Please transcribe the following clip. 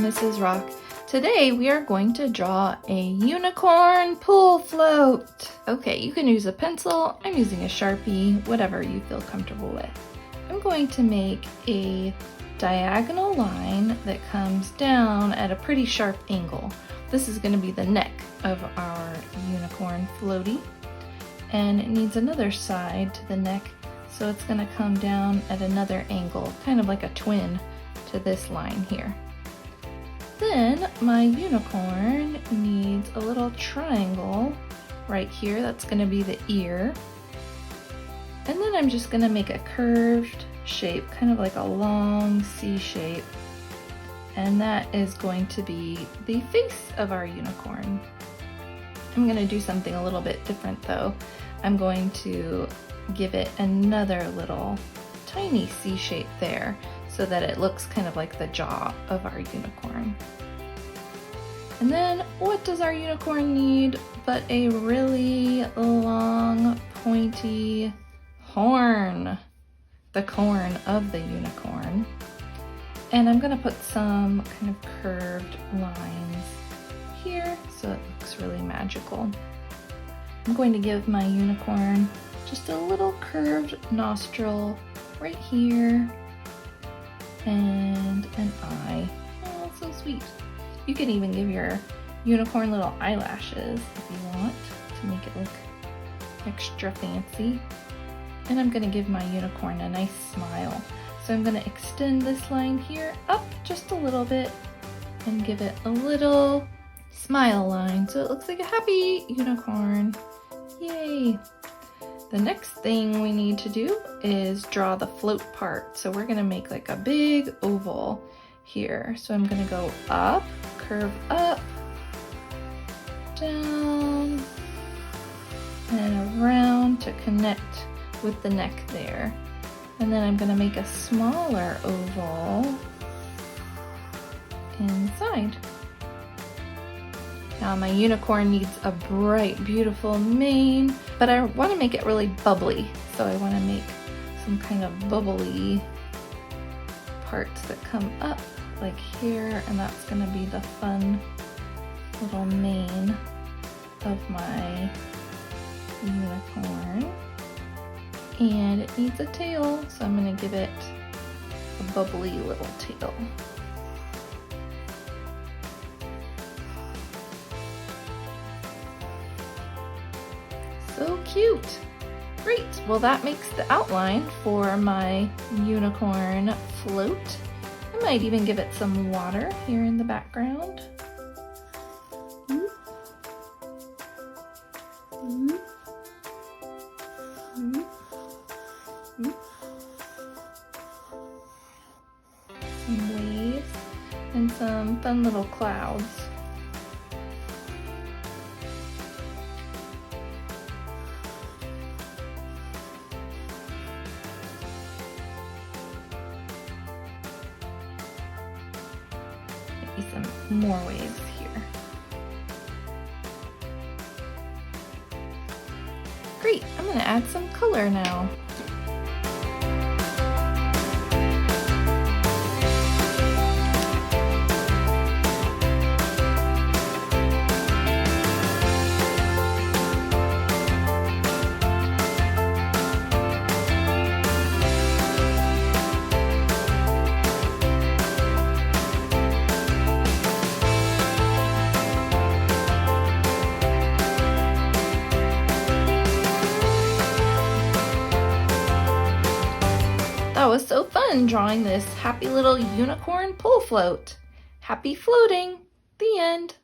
Mrs. Rock. Today we are going to draw a unicorn pool float. Okay, you can use a pencil, I'm using a Sharpie, whatever you feel comfortable with. I'm going to make a diagonal line that comes down at a pretty sharp angle. This is going to be the neck of our unicorn floaty, and it needs another side to the neck, so it's going to come down at another angle, kind of like a twin to this line here. Then my unicorn needs a little triangle right here. That's going to be the ear. And then I'm just going to make a curved shape, kind of like a long C shape. And that is going to be the face of our unicorn. I'm going to do something a little bit different though. I'm going to give it another little tiny C shape there, so that it looks kind of like the jaw of our unicorn. And then what does our unicorn need but a really long pointy horn, the corn of the unicorn. And I'm gonna put some kind of curved lines here so it looks really magical. I'm going to give my unicorn just a little curved nostril right here, and an eye. Oh, so sweet. You can even give your unicorn little eyelashes if you want to make it look extra fancy. And I'm gonna give my unicorn a nice smile. So I'm gonna extend this line here up just a little bit and give it a little smile line so it looks like a happy unicorn. Yay! The next thing we need to do is draw the float part. So we're gonna make like a big oval here. So I'm gonna go up, curve up, down, and around to connect with the neck there. And then I'm gonna make a smaller oval inside. Now my unicorn needs a bright, beautiful mane, but I want to make it really bubbly. So I want to make some kind of bubbly parts that come up like here, and that's going to be the fun little mane of my unicorn. And it needs a tail, so I'm going to give it a bubbly little tail. So cute! Great, well that makes the outline for my unicorn float. I might even give it some water here in the background. Some waves and some fun little clouds. Maybe some more waves here. Great, I'm gonna add some color now. That was so fun drawing this happy little unicorn pool float. Happy floating! The end.